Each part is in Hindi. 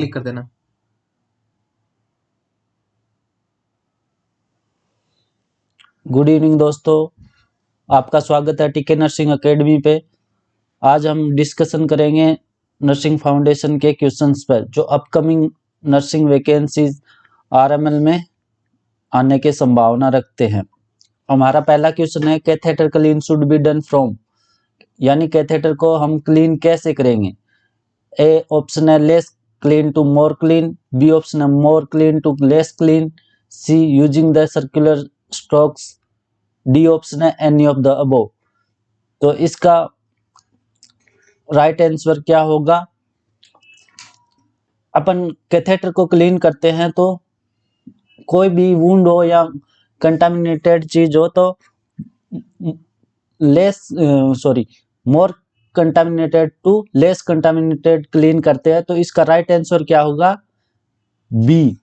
क्लिक कर देना। गुड इवनिंग दोस्तों, आपका स्वागत है टीके नर्सिंग एकेडमी पे। आज हम डिस्कशन करेंगे नर्सिंग फाउंडेशन के क्वेश्चंस पर जो अपकमिंग नर्सिंग वैकेंसीज आरएमएल में आने की संभावना रखते हैं। हमारा पहला क्वेश्चन है catheter clean should be done from, यानी कैथेटर को हम क्लीन कैसे करेंगे। ए ऑप्शन है less clean to more clean, B option है more clean to less clean, C using the circular strokes, D option है एनी ऑफ द अबोव। तो इसका राइट आंसर क्या होगा। अपन कैथेटर को क्लीन करते हैं तो कोई भी वुंड हो या कंटामिनेटेड चीज हो तो more contaminated to less contaminated clean करते हैं। तो इसका राइट आंसर क्या होगा, B.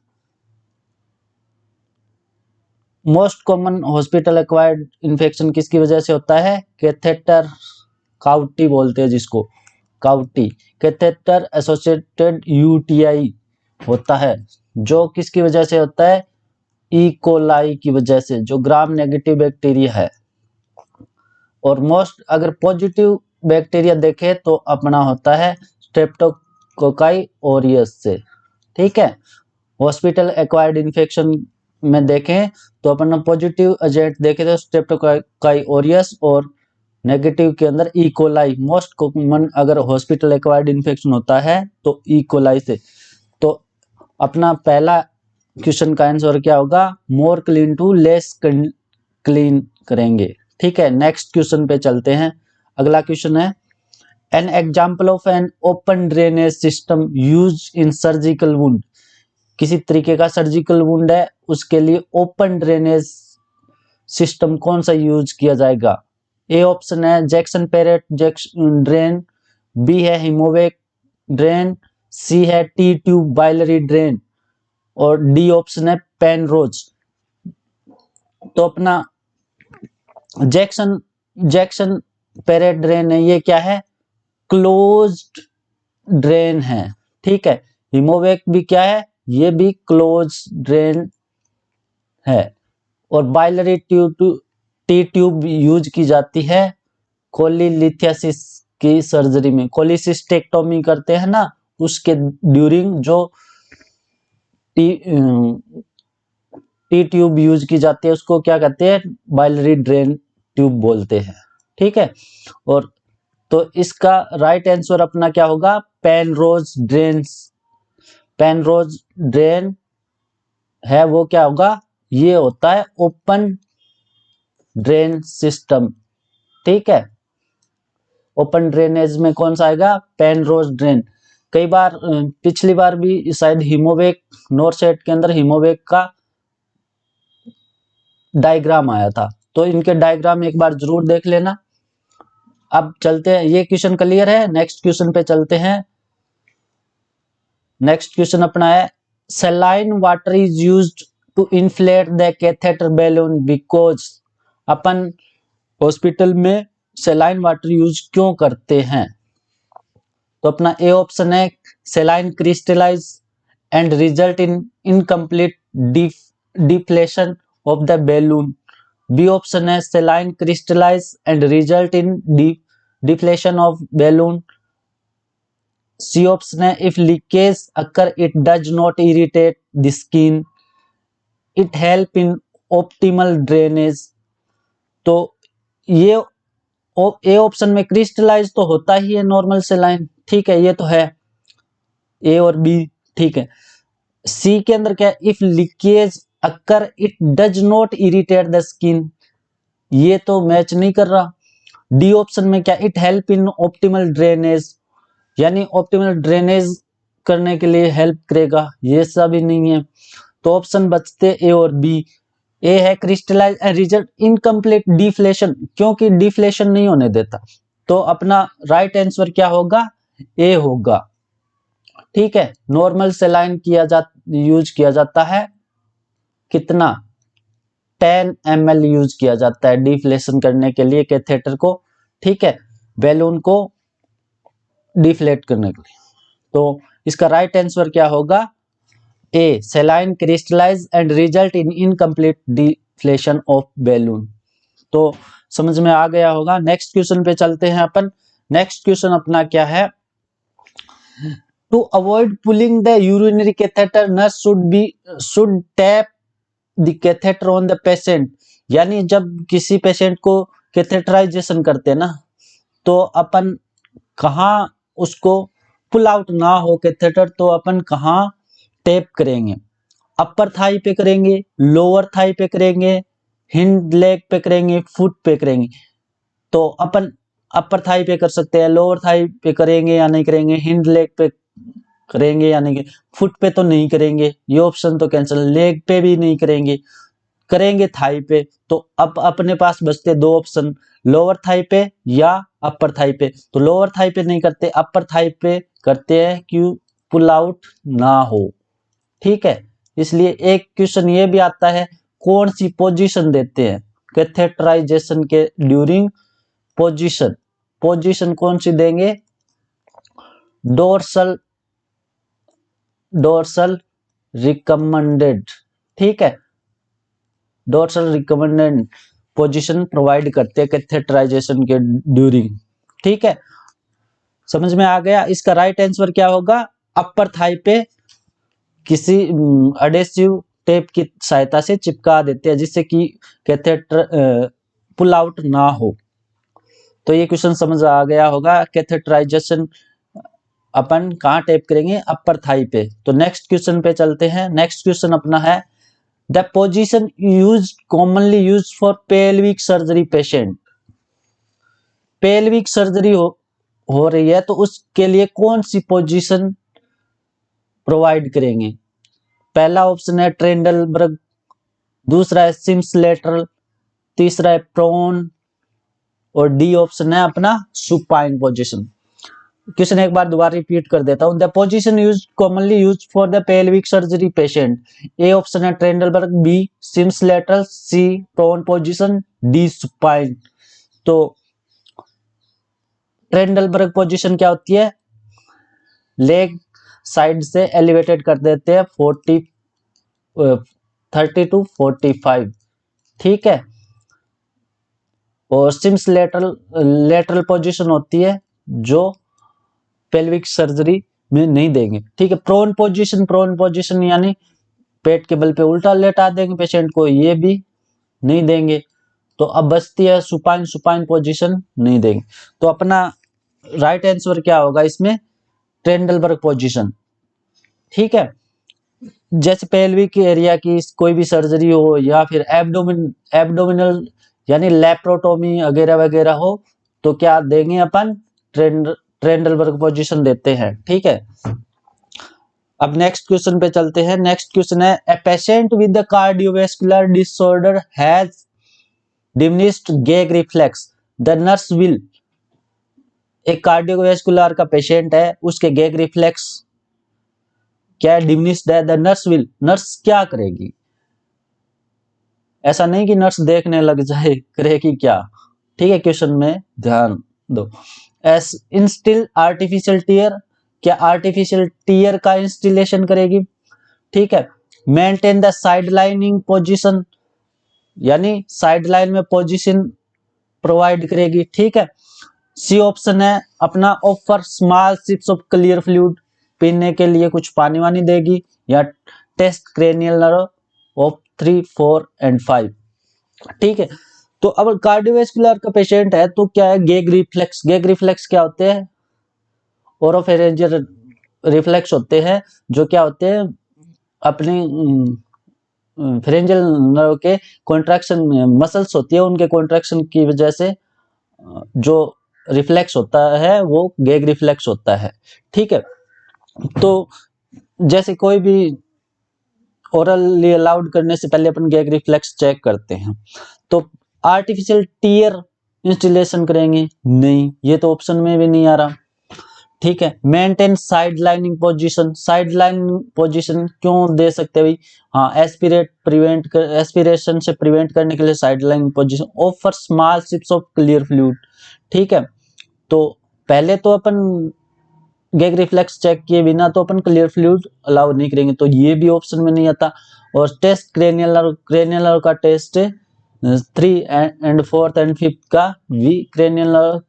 Most common hospital acquired infection किसकी वजह से होता है, कैथेटर काउटी बोलते हैं जिसको, काउटी कैथेटर एसोसिएटेड यूटीआई होता है, जो किसकी वजह से होता है, ई कोलाई की वजह से, जो ग्राम नेगेटिव बैक्टीरिया है। और मोस्ट अगर पॉजिटिव बैक्टीरिया देखे तो अपना होता है स्ट्रेप्टोकोकाई ओरियस से। ठीक है, हॉस्पिटल एक्वायर्ड इन्फेक्शन में देखें तो अपन पॉजिटिव एजेंट देखे तो स्ट्रेप्टोकोकाई ओरियस, और नेगेटिव के अंदर ई कोलाई। मोस्ट कॉमन अगर हॉस्पिटल एक्वायर्ड इन्फेक्शन होता है तो ई कोलाई से। तो अपना पहला क्वेश्चन का आंसर क्या होगा, मोर क्लीन टू लेस क्लीन करेंगे। ठीक है, नेक्स्ट क्वेश्चन पे चलते हैं। अगला क्वेश्चन है an example of an open drainage system use in surgical wound. किसी तरीके का सर्जिकल वुंड है, उसके लिए ओपन ड्रेनेज सिस्टम कौन सा यूज किया जाएगा। ए ऑप्शन है जैक्सन पेरेट ड्रेन, बी है हिमोवेक ड्रेन, सी है टी ट्यूब बाइलरी ड्रेन, और डी ऑप्शन है पेनरोज। तो अपना जैक्सन पेरेट ड्रेन है, ये क्या है, क्लोज्ड ड्रेन है। ठीक है, हिमोवेक भी क्या है, ये भी क्लोज ड्रेन है। और बाइलरी टी ट्यूब यूज की जाती है कोलीलिथियासिस की सर्जरी में, कोलिसिस्टेक्टोमी करते हैं ना, उसके ड्यूरिंग जो टी ट्यूब यूज की जाती है उसको क्या कहते हैं, बाइलरी ड्रेन ट्यूब बोलते हैं। ठीक है, और तो इसका राइट आंसर अपना क्या होगा, पेनरोज ड्रेन है, वो क्या होगा, ये होता है ओपन ड्रेन सिस्टम। ठीक है, ओपन ड्रेनेज में कौन सा आएगा, पेनरोज ड्रेन। कई बार पिछली बार भी शायद हिमोवेक नॉरसेट के अंदर हिमोवेक का डायग्राम आया था, तो इनके डायग्राम एक बार जरूर देख लेना। अब चलते हैं, ये क्वेश्चन क्लियर है, नेक्स्ट क्वेश्चन पे चलते हैं। नेक्स्ट क्वेश्चन अपना है saline water is used to inflate the catheter balloon because. अपन हॉस्पिटल में सलाइन वाटर यूज क्यों करते हैं। तो अपना ए ऑप्शन है saline crystallize and result in incomplete deflation of the balloon, B option है saline crystallize and result in deflation of balloon, C option है if leakage occur it does not irritate the skin, it help in optimal drainage. तो ये ए ऑप्शन में क्रिस्टलाइज तो होता ही है नॉर्मल सेलाइन, ठीक है, ये तो है ए और बी। ठीक है, सी के अंदर क्या है, if leakage occur it does not irritate the skin, ये तो मैच नहीं कर रहा। डी ऑप्शन में क्या, it help in optimal drainage, यानी ऑप्टिमल ड्रेनेज करने के लिए हेल्प करेगा, ये सब ही नहीं है। तो ऑप्शन बचते ए और बी। ए है crystallize and result incomplete deflation, क्योंकि डिफ्लेशन नहीं होने देता। तो अपना राइट आंसर क्या होगा, ए होगा। ठीक है, नॉर्मल सेलाइन यूज किया जाता है कितना, 10 ml यूज किया जाता है डिफ्लेशन करने के लिए कैथेटर को। ठीक है, बैलून को डिफ्लेट करने के लिए। तो इसका राइट आंसर क्या होगा? A, saline crystallize and result in incomplete deflation of balloon. तो समझ में आ गया होगा। नेक्स्ट क्वेश्चन पे चलते हैं अपन। नेक्स्ट क्वेश्चन अपना क्या है? To avoid pulling the urinary catheter, nurse should tape the catheter on the patient. यानी जब किसी पेशेंट को कैथेटराइजेशन करते हैं ना, तो अपन कहाँ उसको पुल आउट ना हो कैथेटर, तो अपन कहाँ टैप करेंगे? अपर थाई पे करेंगे, लोअर थाई पे करेंगे, हिंड लेग पे करेंगे, फुट पे करेंगे? तो अपन अपर थाई पे कर सकते हैं, लोअर थाई पे करेंगे या नहीं करेंगे, हिंड लेग पे करेंगे या नहीं, फुट पे तो नहीं करेंगे, ये ऑप्शन तो कैंसिल। लेग पे भी नहीं करेंगे, करेंगे थाई पे। तो अब अपने पास बचते दो ऑप्शन, लोअर थाई पे या अपर थाई पे। तो लोअर थाई पे नहीं करते, अपर थाई पे करते हैं, क्यों? पुल आउट ना हो। ठीक है, इसलिए एक क्वेश्चन ये भी आता है, कौन सी पोजीशन देते हैं कैथेटराइजेशन के ड्यूरिंग? पोजीशन कौन सी देंगे? Dorsal recommended. ठीक है, डोर्सल रिकमेंडेड पोजीशन प्रोवाइड करते हैं कैथेटराइजेशन के ड्यूरिंग। ठीक है, समझ में आ गया। इसका राइट आंसर क्या होगा? अपर थाई पे किसी एडेसिव टेप की सहायता से चिपका देते हैं, जिससे कि कैथेटर पुल आउट ना हो। तो ये क्वेश्चन समझ आ गया होगा। कैथेटराइजेशन अपन कहाँ टेप करेंगे? अपर थाई पे। तो नेक्स्ट क्वेश्चन पे चलते हैं। नेक्स्ट क्वेश्चन अपना है, the position commonly use for pelvic surgery patient. Pelvic surgery हो रही है, तो उसके लिए कौन सी पोजीशन प्रोवाइड करेंगे? पहला ऑप्शन है ट्रेंडलबर्ग, दूसरा है सिम्स लेटरल, तीसरा है प्रोन, और डी ऑप्शन है अपना सुपाइन पोजीशन। क्वेश्चन एक बार दोबारा रिपीट कर देता हूं। The position commonly use for the pelvic surgery patient. A option है ट्रेंडलबर्ग, बी सिम्स लेटरल, सी प्रोन पोजीशन, डी सुपाइन। तो ट्रेंडलबर्ग पोजीशन क्या होती है? लेग साइड से एलिवेटेड कर देते हैं 30 to 45। ठीक है, और सिम्स लेटरल पोजीशन होती है जो पेल्विक सर्जरी में नहीं देंगे। ठीक है, प्रोन पोजीशन यानी पेट के बल पे उल्टा लेटा देंगे पेशेंट को, ये भी नहीं देंगे। तो अब बचती है सुपाइन पोजीशन, नहीं देंगे। तो अपना राइट आंसर क्या होगा इसमें? ट्रेंडलबर्ग पोजीशन। ठीक है, जैसे पेल्विक एरिया की कोई भी सर्जरी हो, या फिर एब्डोमिनल यानी लेप्रोटोमी वगैरह वगैरह हो, तो क्या देंगे अपन? ट्रेंडलबर्ग पोजीशन देते हैं। ठीक है, अब नेक्स्ट क्वेश्चन पे चलते हैं। नेक्स्ट क्वेश्चन है, a patient with the cardiovascular disorder has diminished gag reflex, the nurse will. एक कार्डियोवास्कुलर का पेशेंट है, उसके गैग रिफ्लेक्स क्या डिमिनिश्ड है, द नर्स विल। नर्स क्या करेगी? ऐसा नहीं कि नर्स देखने लग जाए, करेगी क्या? ठीक है, क्वेश्चन में ध्यान दो। एस इंस्टिल आर्टिफिशियल टीयर, क्या आर्टिफिशियल टीयर का इंस्टिलेशन करेगी? ठीक है, maintain the side lining position, यानी साइड लाइन में पोजीशन प्रोवाइड करेगी। ठीक है, सी ऑप्शन है अपना offer small sips of clear fluid, पीने के लिए कुछ पानी वानी देगी, या test cranial nerve of 3, 4 and 5। ठीक है, तो अब कार्डियोवास्कुलर का पेशेंट है, तो क्या है? गैग रिफ्लेक्स क्या होते हैं? ओरोफेरेंजियल रिफ्लेक्स होते हैं, जो क्या होते हैं? अपने फेरेंजियल नर्व के कॉन्ट्रैक्शन मसल्स होती है, उनके कॉन्ट्रैक्शन की वजह से जो रिफ्लेक्स होता है वो गैग रिफ्लेक्स होता है। ठीक है, तो जैसे कोई भी ओरली अलाउड करने से पहले अपन गैग रिफ्लेक्स चेक करते हैं। तो आर्टिफिशियल टीयर इंस्टॉलेशन करेंगे? नहीं, ये तो ऑप्शन में भी नहीं आ रहा। ठीक है, मेंटेन साइड लाइनिंग पोजीशन क्यों दे सकते भाई? हाँ, एस्पिरेशन से प्रिवेंट करने के लिए side lining position. Offer small sips of clear fluid. ठीक है, तो पहले तो अपन गैग रिफ्लेक्स चेक किए बिना तो अपन क्लियर फ्लूइड अलाउ नहीं करेंगे, तो ये भी ऑप्शन में नहीं आता। और टेस्ट क्रेनियल का test 3 and 4th and 5th का भी क्रेनियल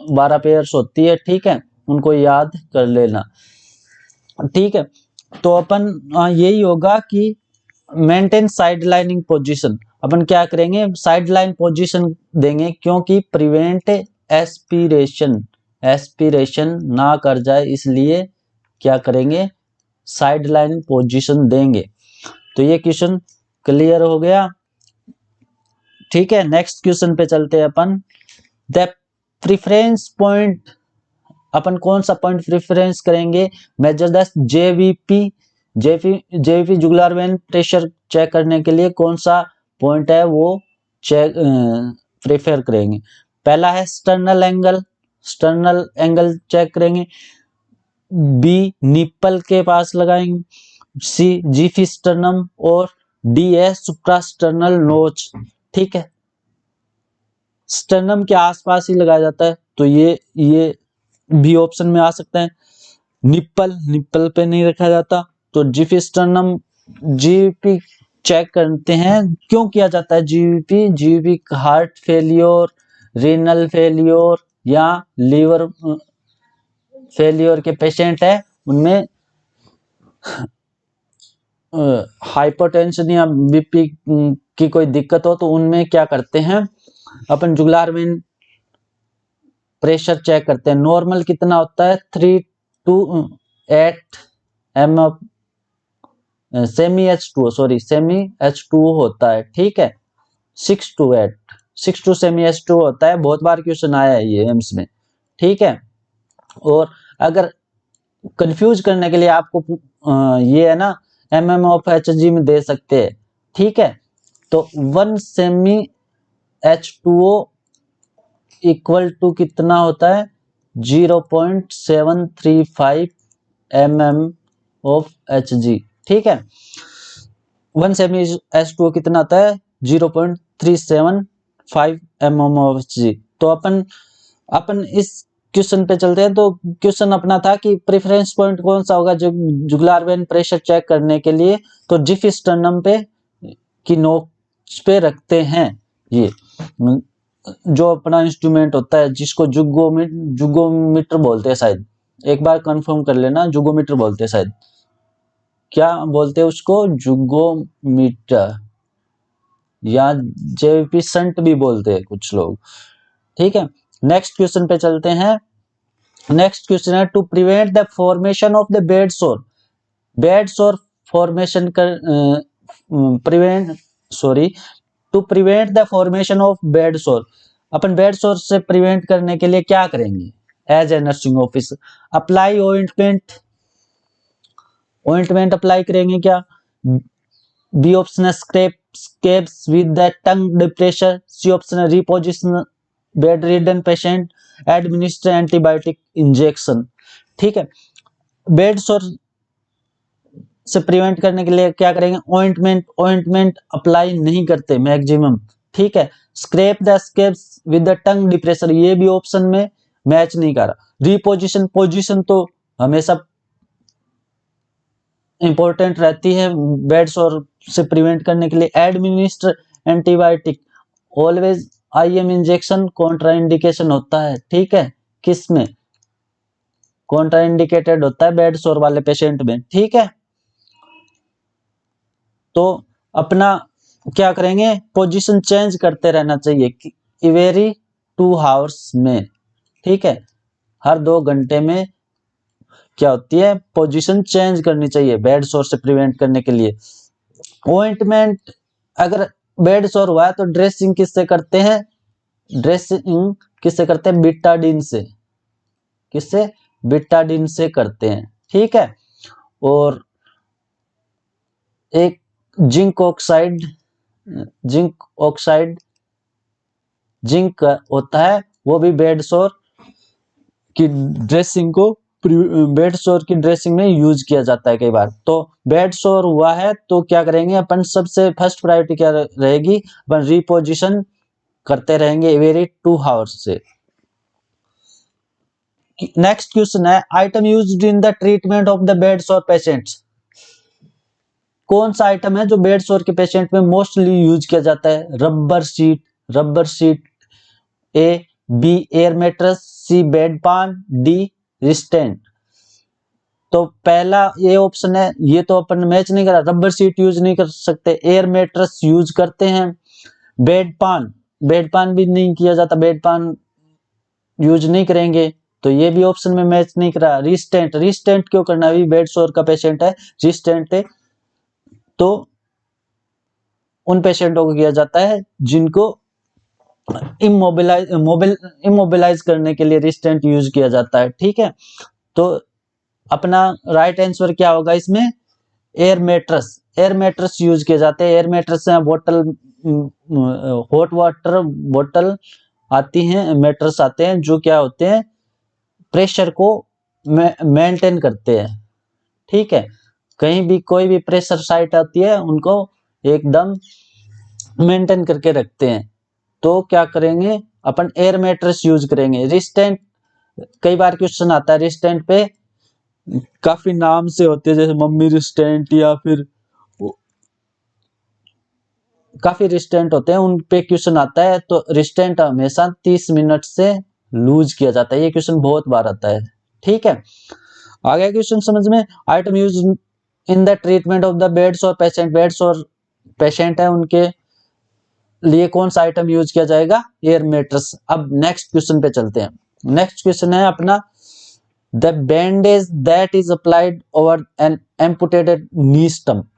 12 पेयर्स होती है, ठीक है, उनको याद कर लेना, ठीक है। तो अपन यही होगा कि मेंटेन साइड लाइनिंग पोजिशन, अपन क्या करेंगे, साइड लाइन पोजिशन देंगे, क्योंकि प्रिवेंट एस्पिरेशन ना कर जाए, इसलिए क्या करेंगे, साइड लाइन पोजिशन देंगे। तो ये क्वेश्चन क्लियर हो गया, ठीक है। नेक्स्ट क्वेश्चन पे चलते हैं अपन। द प्रेफरेंस पॉइंट, अपन कौन सा पॉइंट प्रेफरेंस करेंगे, measure the JVP jugular vein pressure check करने के लिए कौन सा पॉइंट है वो चेक प्रेफर करेंगे। पहला है स्टर्नल एंगल चेक करेंगे, बी निप्पल के पास लगाएंगे, सी जीफी स्टर्नम, और डी है सुप्रास्टर्नल नोच, ठीक है। स्टर्नम के आसपास ही लगाया जाता है, तो ये भी ऑप्शन में आ सकता है। निप्पल पे नहीं रखा जाता, तो जीफी स्टर्नम, जीवीपी चेक करते हैं। क्यों किया जाता है GVP heart failure, renal failure या लीवर फेलियर के पेशेंट है, उनमें हाइपरटेंशन या बीपी की कोई दिक्कत हो, तो उनमें क्या करते हैं, अपन जुगुलर वेन प्रेशर चेक करते हैं। नॉर्मल कितना होता है, 3 to 8 mm सेमी H2O होता है, ठीक है। 6 to 8 सेमी H2O होता है, बहुत बार क्वेश्चन आया है ये एम्स में, ठीक है। और अगर कंफ्यूज करने के लिए आपको ये है ना mm of Hg में दे सकते हैं, ठीक है। तो 1 सेमी H2O इक्वल टू कितना होता है, 0.735 mm of Hg, ठीक है। 1 सेमी H2O कितना आता है, 0.375 mm of Hg। तो अपन इस क्वेश्चन पे चलते हैं। तो क्वेश्चन अपना था कि प्रेफरेंस पॉइंट कौन सा होगा जो जुगुलर वेन प्रेशर चेक करने के लिए, तो जीफी स्टर्नम पे की नोच पे रखते हैं। ये जो अपना इंस्ट्रूमेंट होता है जिसको जुगोमीटर बोलते हैं, शायद एक बार कंफर्म कर लेना, जुगोमीटर बोलते हैं शायद, क्या बोलते हैं उसको, जुगोमीटर या जेवीपी संट भी बोलते हैं कुछ लोग, ठीक है। नेक्स्ट क्वेश्चन पे चलते हैं। नेक्स्ट क्वेश्चन है, to prevent the formation of the bed sore formation कर to prevent the formation of bed sore, अपन बेड सोर से प्रिवेंट करने के लिए क्या करेंगे, as a nursing officer apply ointment apply करेंगे क्या, बी ऑप्शन है scrapes with the tongue depressor, C option है reposition bedridden patient, administer antibiotic injection, ठीक है। बेड सोर से प्रिवेंट करने के लिए क्या करेंगे, ऑइंटमेंट अप्लाई नहीं करते मैक्सिमम, ठीक है। Scrape the scrapes with the tongue depressor, ये भी ऑप्शन में मैच नहीं कर रहा। पोजीशन तो हमेशा इंपॉर्टेंट रहती है बेड सोर से प्रिवेंट करने के लिए। Administer antibiotic, always IM injection contraindication होता है, ठीक है, किसमें कॉन्ट्राइंडिकेटेड होता है बेड सोर वाले पेशेंट में, ठीक है। तो अपना क्या करेंगे, पोजीशन चेंज करते रहना चाहिए एवरी 2 आवर्स में, ठीक है, हर 2 घंटे में क्या होती है, पोजीशन चेंज करनी चाहिए बेड सोर से प्रिवेंट करने के लिए। ऑइंटमेंट, अगर बेड सोर हुआ है तो ड्रेसिंग किससे करते हैं, बिटाडीन से, किससे, बिटाडीन से करते हैं, ठीक है। और एक जिंक होता है, वो भी बेड सोर की ड्रेसिंग में यूज किया जाता है कई बार। तो बेड सोर हुआ है तो क्या करेंगे अपन, सबसे फर्स्ट प्रायोरिटी क्या रहेगी, अपन रिपोजिशन करते रहेंगे एवरी 2 आवर्स से। नेक्स्ट क्वेश्चन है item used in the treatment of the bed सोर पेशेंट्स। कौन सा आइटम है जो बेड सोर के पेशेंट में मोस्टली यूज किया जाता है? रबर शीट, ए, बी एयर मैट्रेस, सी बेड पान, डी रिस्टेंट। तो पहला ये ऑप्शन है, ये तो अपन मैच नहीं करा, रबर शीट यूज नहीं कर सकते, एयर मैट्रेस यूज करते हैं, बेड पान भी नहीं किया जाता, बेड पान यूज नहीं करेंगे, तो ये भी ऑप्शन में मैच नहीं करा। रिस्टेंट क्यों करना, अभी बेड सोर का पेशेंट है, रिस्टेंट है, तो उन पेशेंटों को किया जाता है जिनको इमोबिलाइज करने के लिए रिस्टेंट यूज किया जाता है। ठीक है, तो अपना राइट आंसर क्या होगा इसमें? एयर मैट्रेस यूज किए जाते हैं। एयर मैट्रेस में बोतल, हॉट वाटर बोतल आती हैं, मैट्रेस आते हैं जो क्या होते हैं, प्रेशर को मेंटेन करते हैं। ठीक है, कहीं भी कोई भी प्रेशर साइट आती है उनको एकदम मेंटेन करके रखते हैं। तो क्या करेंगे अपन, एयर मैट्रेस यूज करेंगे। रिस्टेंट, कई बार क्वेश्चन आता है रिस्टेंट पे, काफी नाम से होते हैं जैसे मम्मी रिस्टेंट या फिर काफी रिस्टेंट होते हैं, उन पे क्वेश्चन आता है। तो रिस्टेंट हमेशा 30 मिनट से लूज किया जाता है, ये क्वेश्चन बहुत बार आता है। ठीक है, आ गया क्वेश्चन समझ में। Item use in the treatment of the beds और पेशेंट है, उनके लिए कौन सा आइटम यूज किया जाएगा? Air mattress. अब नेक्स्ट क्वेश्चन पे चलते हैं। नेक्स्ट क्वेश्चन है अपना, the bandage that is applied over an amputated knee stump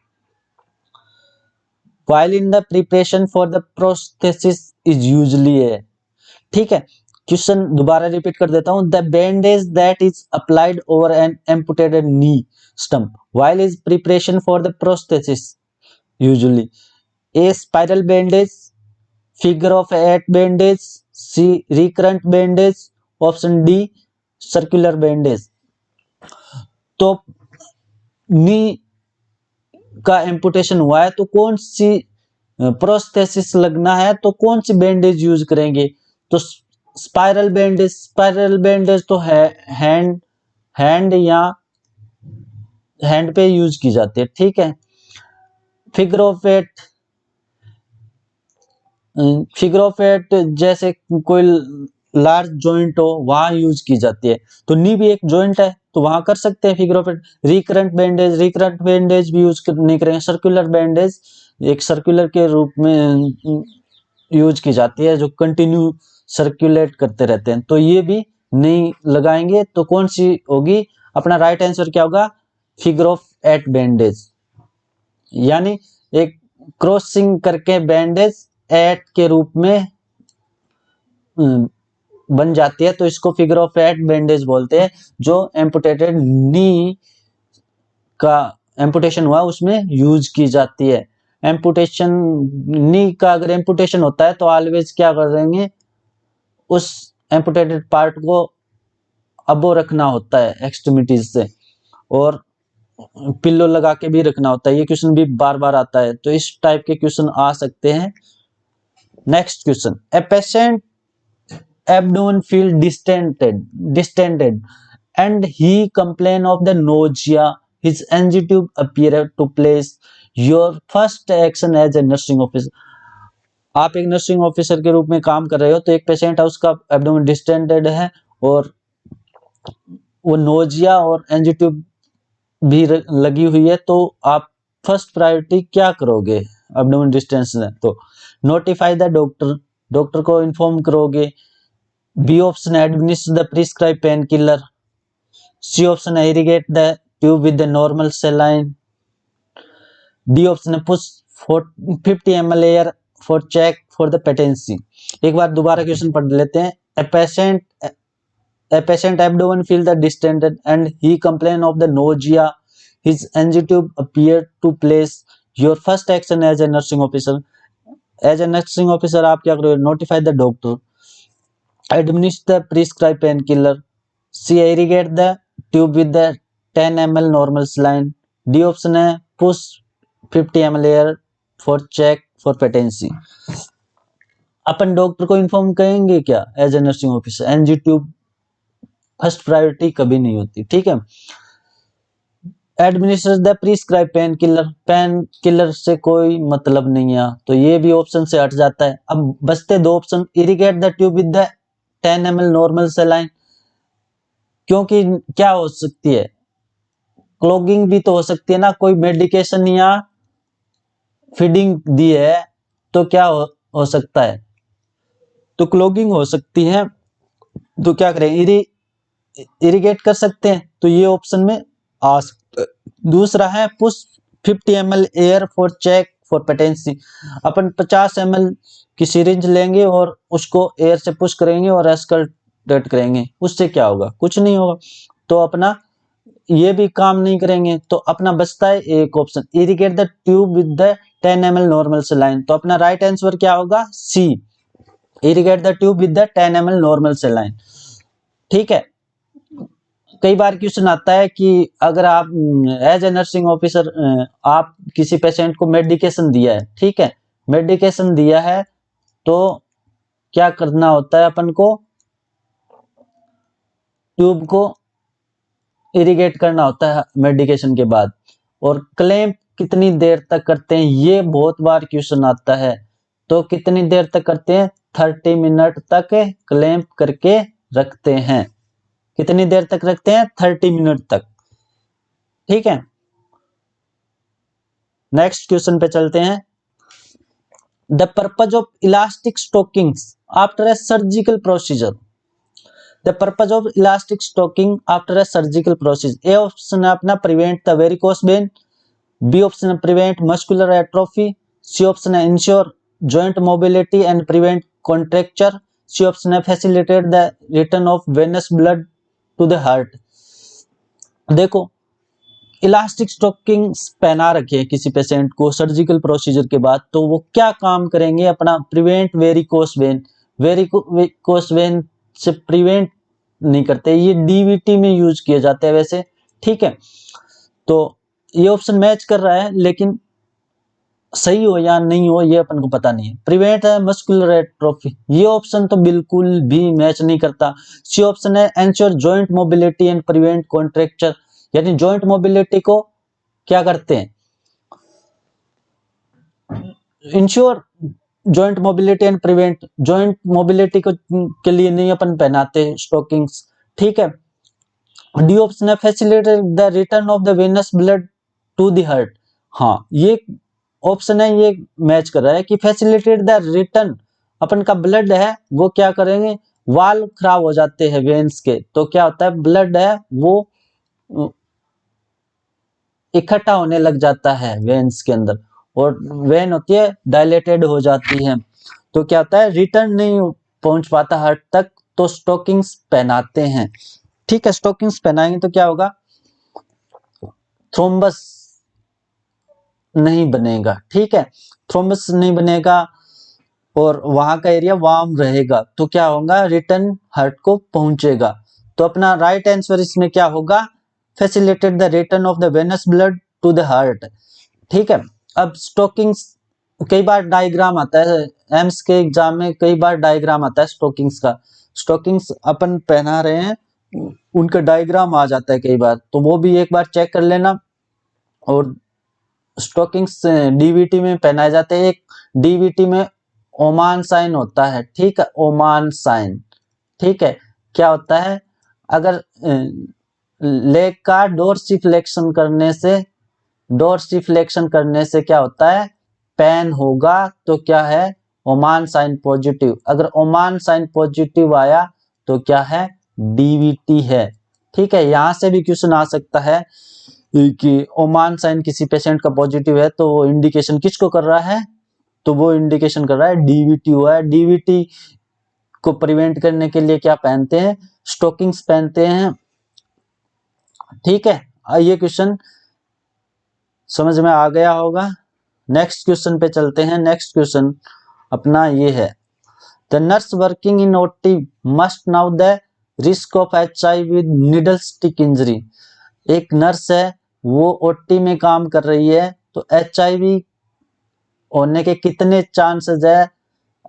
while in the preparation for the prosthesis is usually a। ठीक है, क्वेश्चन दोबारा रिपीट कर देता हूं। The bandage that is applied over an amputated knee stump while is preparation for the prosthesis usually a spiral bandage, figure of 8 bandage, C recurrent bandage, option D circular bandage। तो नी का एम्पुटेशन हुआ है तो कौन सी प्रोस्थेसिस लगना है, तो कौन सी बैंडेज यूज करेंगे? तो स्पाइरल बैंडेज तो है हैंड या हैंड पे यूज की जाती है। ठीक है, फिगर ऑफ एट जैसे कोई लार्ज जॉइंट हो वहां यूज की जाती है, तो नी भी एक जॉइंट है तो वहां कर सकते हैं figure of eight. Recurrent bandage भी यूज नहीं करेंगे। सर्कुलर बैंडेज एक सर्कुलर के रूप में यूज की जाती है जो कंटिन्यू सर्कुलेट करते रहते हैं, तो ये भी नहीं लगाएंगे। तो कौन सी होगी अपना राइट आंसर, क्या होगा? फिगर ऑफ 8 बैंडेज, यानी एक क्रॉसिंग करके बैंडेज 8 के रूप में बन जाती है, तो इसको फिगर ऑफ 8 बैंडेज बोलते हैं। जो एम्पुटेटेड नी का एम्पुटेशन हुआ उसमें यूज की जाती है। एम्पुटेशन नी का अगर एम्पुटेशन होता है तो ऑलवेज क्या कर देंगे, उस एम्पुटेटेड पार्ट को अबो रखना होता है एक्सट्रीमिटीज से, और पिल्लो लगा के भी रखना होता है। ये क्वेश्चन भी बार बार आता है, तो इस टाइप के क्वेश्चन आ सकते हैं। Next question, a patient abdomen feel distended and he complain of the nausea, his NG tube appear to place, your first action as a nursing officer। आप एक नर्सिंग ऑफिसर के रूप में काम कर रहे हो, तो एक पेशेंट है उसका एब्डोमेन डिस्टेंडेड है और वो नोजिया और एनजी ट्यूब भी लगी हुई है, तो आप फर्स्ट प्रायोरिटी क्या करोगे? एब्डोमेन डिस्टेंस है तो नोटिफाई द डॉक्टर को इन्फॉर्म करोगे। B option administer the prescribe pain killer, C option irrigate the tube with the normal saline, D option push 50 ml air for check for the patency. एक बार दोबारा क्वेश्चन पढ़ लेते हैं। A patient abdomen feel the distended and he complain of the nausea, his NG tube appeared to place, your first action as a nursing officer। as a nursing officer आप क्या करोगे? notify the doctor, administer the prescribed painkiller, C irrigate the tube with the 10 ml normal saline, D option है push 50 ml air for check for patency। अपन डॉक्टर को इन्फॉर्म करेंगे क्या as a nursing officer? NG tube first priority कभी नहीं होती, ठीक है। Administer the prescribe pain killer से कोई मतलब नहीं है, तो ये भी ऑप्शन से हट जाता है। अब बचते दो option, irrigate the tube with the 10 ml normal सेलाइन, क्योंकि क्या हो सकती है, क्लॉगिंग भी तो हो सकती है ना, कोई मेडिकेशन या फीडिंग दी है तो क्या हो सकता है, तो क्लॉगिंग हो सकती है, तो क्या करें, इरिगेट कर सकते हैं, तो ये ऑप्शन में आ सकता है। दूसरा है push 50 ml air for check for patency, अपन 50 ml की सिरिंज लेंगे और उसको एयर से पुश करेंगे और एस्कलटेट करेंगे, उससे क्या होगा, कुछ नहीं होगा, तो अपना ये भी काम नहीं करेंगे, तो अपना बचता है एक option, irrigate the tube with the 10 ml normal saline, तो अपना राइट आंसर क्या होगा, C, irrigate the tube with the 10 ml normal saline, ठीक है। कई बार क्वेश्चन आता है कि अगर आप एज ए नर्सिंग ऑफिसर आप किसी पेशेंट को मेडिकेशन दिया है, ठीक है, मेडिकेशन दिया है, तो क्या करना होता है, अपन को ट्यूब को इरिगेट करना होता है मेडिकेशन के बाद, और क्लैंप कितनी देर तक करते हैं, ये बहुत बार क्वेश्चन आता है, तो कितनी देर तक करते हैं, 30 मिनट तक क्लैंप करके रखते हैं, कितनी देर तक रखते हैं, 30 मिनट तक, ठीक है। नेक्स्ट क्वेश्चन पे चलते हैं, the purpose of elastic stockings after a surgical procedure, the purpose of elastic stocking after a surgical procedure, A option है अपना prevent the varicose vein, B option है prevent muscular atrophy, C option है ensure joint mobility and prevent contracture, C option है facilitate the return of venous blood to the heart. देखो, इलास्टिक स्टॉकिंग्स पहना रखे हैं किसी पेशेंट को सर्जिकल प्रोसीजर के बाद, तो वो क्या काम करेंगे, अपना prevent varicose when, varicose when से प्रिवेंट नहीं करते, ये डीवीटी में यूज किए जाते हैं वैसे, ठीक है। तो ये ऑप्शन मैच कर रहा है, लेकिन सही हो या नहीं हो ये अपन को पता नहीं है। प्रिवेंट है मस्कुलर एट्रोफी, ये ऑप्शन तो बिल्कुल भी मैच नहीं करता। सी ऑप्शन है ensure joint mobility and prevent contracture, यानी जॉइंट मोबिलिटी को क्या करते हैं, ensure joint mobility and prevent, joint mobility को के लिए नहीं अपन पहनाते स्टॉकिंग्स, ठीक है। डी ऑप्शन है facilitate the return of the venous blood to the heart, हाँ ये ऑप्शन है, ये मैच कर रहा है कि फैसिलिटेट द रिटर्न, अपन का ब्लड है वो क्या करेंगे, वाल्व खराब हो जाते हैं वेन्स के, तो क्या होता है ब्लड है वो इकट्ठा होने लग जाता है वेन्स के अंदर, और वेन होती है डायलेटेड हो जाती है, तो क्या होता है रिटर्न नहीं पहुंच पाता हार्ट तक, तो स्टॉकिंग्स पहनाते हैं, ठीक है। स्टॉकिंग्स पहनाएंगे तो क्या होगा, थ्रोम्बस नहीं बनेगा, ठीक है, थ्रोम्बस नहीं बनेगा और वहां का एरिया वार्म रहेगा, तो क्या होगा, रिटर्न हार्ट को पहुंचेगा, तो अपना राइट आंसर इसमें क्या होगा, facilitate the return of the venous blood to the heart, ठीक है। अब स्टॉकिंग्स, कई बार डायग्राम आता है एम्स के एग्जाम में, कई बार डायग्राम आता है स्टॉकिंग्स का, स्टॉकिंग्स अपन पहना रहे हैं उनका डायग्राम आ जाता है कई बार, तो वो भी एक बार चेक कर लेना। और स्टॉकिंग्स डीवीटी में पहनाए जाते हैं, एक डीवीटी में ओमान साइन होता है, ठीक है, ओमान साइन, ठीक है। क्या होता है, अगर लेग का डोर्सिफ्लेक्शन करने से क्या होता है, पेन होगा, तो क्या है, ओमान साइन पॉजिटिव, अगर ओमान साइन पॉजिटिव आया तो क्या है, डीवीटी है, ठीक है। यहां से भी क्वेश्चन आ सकता है कि ओमान साइन किसी पेशेंट का पॉजिटिव है तो वो इंडिकेशन किसको कर रहा है, तो वो इंडिकेशन कर रहा है डीवीटी हुआ है। डीवीटी को प्रिवेंट करने के लिए क्या पहनते हैं, स्टॉकिंग्स पहनते हैं, ठीक है। ये क्वेश्चन समझ में आ गया होगा। नेक्स्ट क्वेश्चन पे चलते हैं। नेक्स्ट क्वेश्चन अपना ये है, the nurse working in OT must now the risk of HIV with needle stick injury, एक नर्स है वो ओटी में काम कर रही है, तो HIV होने के कितने चांसेस है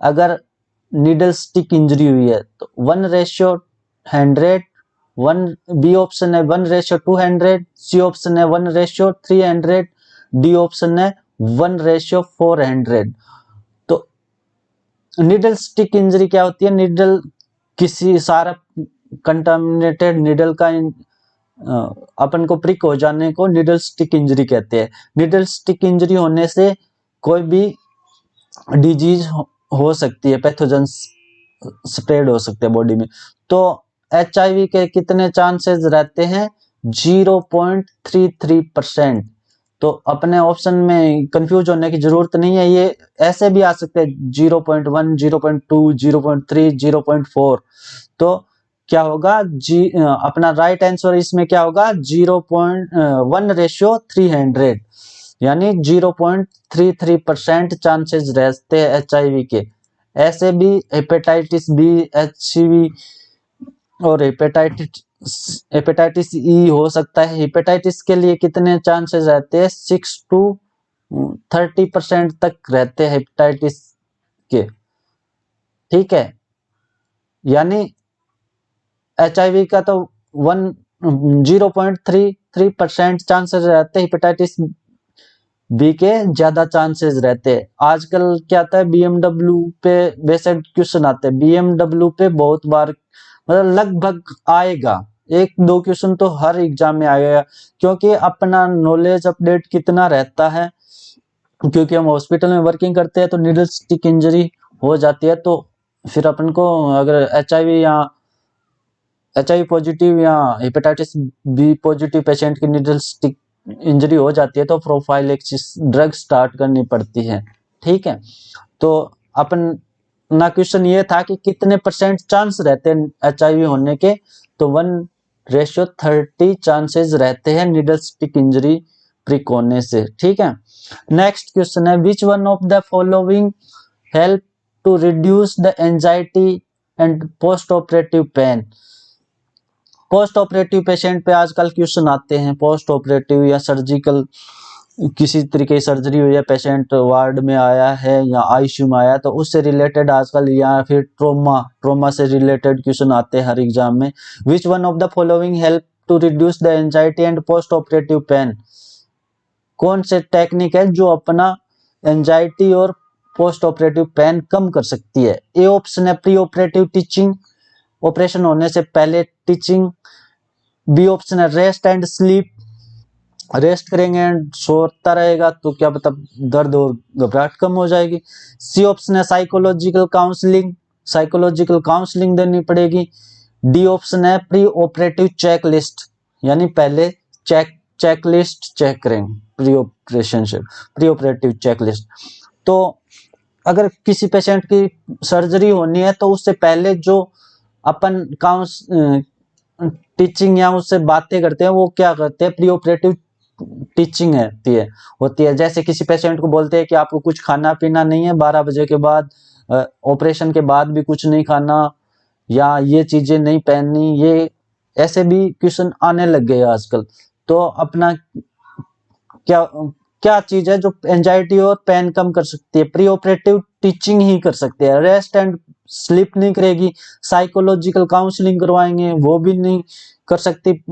अगर नीडल स्टिक इंजरी हुई है, तो 1:100, वन, बी ऑप्शन है 1:200, सी ऑप्शन है 1:300, डी ऑप्शन है 1:400। तो निडल स्टिक इंजरी क्या होती है? निडल किसी सारा कंटामिनेटेड निडल का अपन को प्रिक हो जाने को निडल स्टिक इंजरी कहते हैं। निडल स्टिक इंजरी होने से कोई भी डिजीज हो सकती है, पैथोजन स्प्रेड हो सकते हैं बॉडी में। तो HIV के कितने चांसेस रहते हैं? 0.33%। तो अपने ऑप्शन में कंफ्यूज होने की जरूरत नहीं है, ये ऐसे भी आ सकते हैं 0.1, 0.2, 0.3, 0.4। तो क्या होगा अपना राइट आंसर इसमें क्या होगा? 1:300, यानी 0.33% चांसेस रहते हैं HIV के। ऐसे भी हेपेटाइटिस बी, HCV और हेपेटाइटिस ई हो सकता है। हेपेटाइटिस के लिए कितने चांसेस रहते हैं? 6 to 30% तक रहते हैं हेपेटाइटिस के, ठीक है। यानी HIV का तो 0.33% चांसेस रहते हैं, हेपेटाइटिस बी के ज्यादा चांसेस रहते हैं। आजकल क्या आता है, BMW पे बेस्ड क्वेश्चन आते हैं। BMW पे बहुत बार मतलब लगभग आएगा, 1-2 क्वेश्चन तो हर एग्जाम में आएगा, क्योंकि अपना नॉलेज अपडेट कितना रहता है, क्योंकि हम हॉस्पिटल में वर्किंग करते हैं तो निडल स्टिक इंजरी हो जाती है। तो फिर अपन को अगर HIV पॉजिटिव या हेपेटाइटिस बी पॉजिटिव पेशेंट की निडल स्टिक इंजरी हो जाती है तो प्रोफाइलैक्सिस ड्रग स्टार्ट करनी पड़ती है, ठीक है। तो अपन ना क्वेश्चन ये था कि कितने % चांस रहते हैं HIV होने के, तो 1:30 चांसेस रहते हैं निडल स्टिक इंजरी प्रिक होने से, ठीक है। नेक्स्ट क्वेश्चन है, which one of the following help to reduce the anxiety and post operative pain? Post operative patient पे आजकल क्वेश्चन आते हैं, पोस्ट ऑपरेटिव या सर्जिकल किसी तरीके की सर्जरी हुई है, पेशेंट वार्ड में आया है या ICU में आया, तो उससे रिलेटेड आजकल, या फिर ट्रोमा से रिलेटेड क्वेश्चन आते हैं हर एग्जाम में। Which one of the following help to reduce the anxiety and post operative pain? कौन से टेक्निक है जो अपना एंजाइटी और पोस्ट ऑपरेटिव पेन कम कर सकती है? ए ऑप्शन है प्री ऑपरेटिव टीचिंग, ऑपरेशन होने से पहले टीचिंग। बी ऑप्शन है रेस्ट एंड स्लीप, रेस्ट करेंगे एंड सोता रहेगा तो क्या पता दर्द और घबराहट कम हो जाएगी। सी ऑप्शन है साइकोलॉजिकल काउंसलिंग, साइकोलॉजिकल काउंसलिंग देनी पड़ेगी। डी ऑप्शन है प्री ऑपरेटिव चेक लिस्ट, यानी पहले चेक लिस्ट चेक करेंगे, प्री ऑपरेटिव चेक लिस्ट। तो अगर किसी पेशेंट की सर्जरी होनी है तो उससे पहले जो अपन टीचिंग या उससे बातें करते हैं वो क्या करते हैं? प्री ऑपरेटिव टीचिंग होती है। जैसे किसी पेशेंट को बोलते हैं कि आपको कुछ खाना पीना नहीं है 12 बजे के बाद, ऑपरेशन के बाद भी कुछ नहीं खाना, या ये चीजें नहीं पहननी, ये ऐसे भी क्वेश्चन आने लग गए आजकल। तो अपना क्या क्या चीज है जो एंजाइटी और पेन कम कर सकती है? प्री ऑपरेटिव टीचिंग ही कर सकते हैं। रेस्ट एंड स्लीप नहीं करेगी, साइकोलॉजिकल काउंसलिंग करवाएंगे वो भी नहीं कर सकती।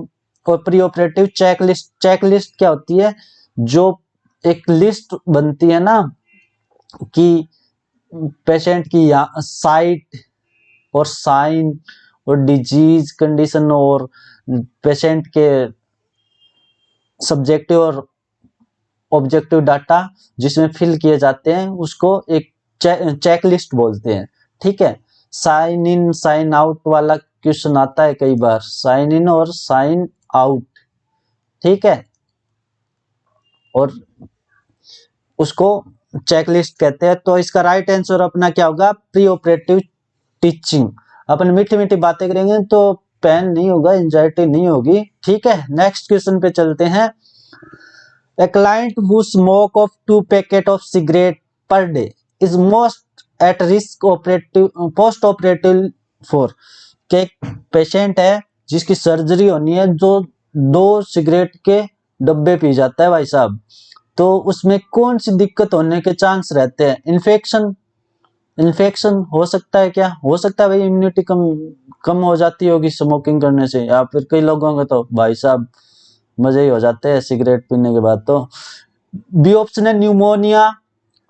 और प्री ऑपरेटिव चेकलिस्ट क्या होती है? जो एक लिस्ट बनती है ना कि पेशेंट की साइट और साइन और डिजीज कंडीशन और पेशेंट के सब्जेक्टिव और ऑब्जेक्टिव डाटा जिसमें फिल किए जाते हैं उसको एक चेकलिस्ट बोलते हैं, ठीक है। साइन इन साइन आउट वाला क्वेश्चन आता है कई बार, साइन इन और साइन आउट, ठीक है, और उसको चेकलिस्ट कहते हैं। तो इसका राइट आंसर अपना क्या होगा? Pre operative teaching. अपन मीठी मीठी बातें करेंगे तो पेन नहीं होगा, एंजाइटी नहीं होगी, ठीक है। नेक्स्ट क्वेश्चन पे चलते हैं। A client who smoke of 2 packet of cigarette per day is most at risk post operative for? के पेशेंट है जिसकी सर्जरी होनी है जो 2 सिगरेट के डब्बे पी जाता है भाई साहब, तो उसमें कौन सी दिक्कत होने के चांस रहते हैं? इन्फेक्शन हो सकता है, क्या हो सकता है भाई? इम्यूनिटी कम हो जाती होगी स्मोकिंग करने से, या फिर कई लोगों के तो भाई साहब मजे ही हो जाते हैं सिगरेट पीने के बाद। तो बी ऑप्शन है न्यूमोनिया,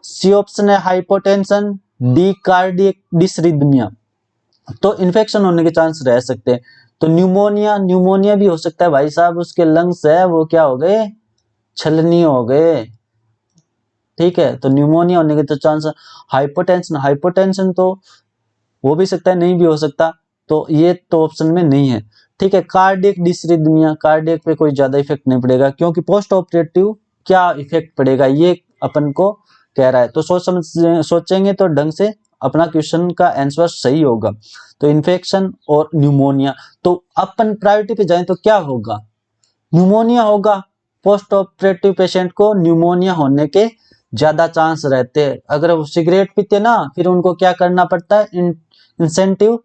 सी ऑप्शन है हाइपोटेंशन, डी कार्डियक डिसरिथमिया। तो इन्फेक्शन होने के चांस रह सकते हैं। तो न्यूमोनिया भी हो सकता है भाई साहब, उसके लंग्स है वो क्या हो गए, छलनी हो गए, ठीक है। तो न्यूमोनिया होने के तो चांस। हाइपोटेंशन तो हो भी सकता है, नहीं भी हो सकता, तो ये तो ऑप्शन में नहीं है, ठीक है। कार्डियक डिसरिथमिया, कार्डियक पे कोई ज्यादा इफेक्ट नहीं पड़ेगा, क्योंकि पोस्ट ऑपरेटिव क्या इफेक्ट पड़ेगा ये अपन को कह रहा है। तो सोचेंगे तो ढंग से अपना क्वेश्चन का आंसर सही होगा। तो इन्फेक्शन और न्यूमोनिया, तो अपन प्रायोरिटी पे जाएं तो क्या होगा, न्यूमोनिया होगा। पोस्ट ऑपरेटिव पेशेंट को न्यूमोनिया होने के ज्यादा चांस रहते हैं। अगर वो सिगरेट पीते ना, फिर उनको क्या करना पड़ता है, इंसेंटिव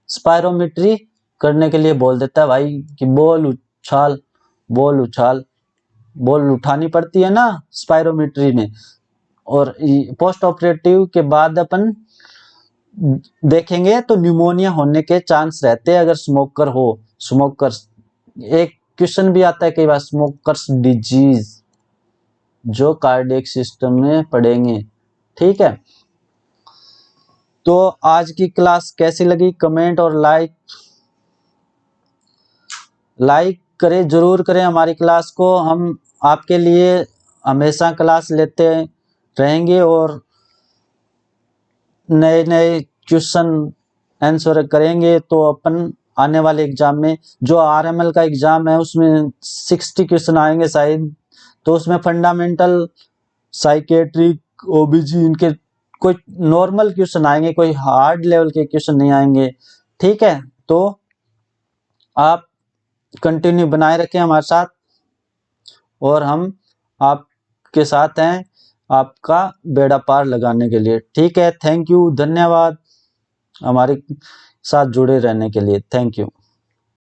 स्पायरोमेट्री करने के लिए बोल देता है भाई कि बॉल उछाल, बॉल उठानी पड़ती है ना स्पायरोमेट्री में। और पोस्ट ऑपरेटिव के बाद अपन देखेंगे तो न्यूमोनिया होने के चांस रहते हैं अगर स्मोकर्स। एक क्वेश्चन भी आता है कई बार, स्मोकर्स डिजीज, जो कार्डियक सिस्टम में पढ़ेंगे, ठीक है। तो आज की क्लास कैसी लगी, कमेंट और लाइक करें, जरूर करें हमारी क्लास को। हम आपके लिए हमेशा क्लास लेते रहेंगे और नए नए क्वेश्चन आंसर करेंगे। तो अपन आने वाले एग्जाम में, जो आरएमएल का एग्जाम है उसमें 60 क्वेश्चन आएंगे शायद, तो उसमें फंडामेंटल, साइकेट्रिक, ओबीजी, इनके कोई नॉर्मल क्वेश्चन आएंगे, कोई हार्ड लेवल के क्वेश्चन नहीं आएंगे, ठीक है। तो आप कंटिन्यू बनाए रखें हमारे साथ, और हम आपके साथ हैं आपका बेड़ा पार लगाने के लिए, ठीक है। थैंक यू, धन्यवाद हमारे साथ जुड़े रहने के लिए, थैंक यू।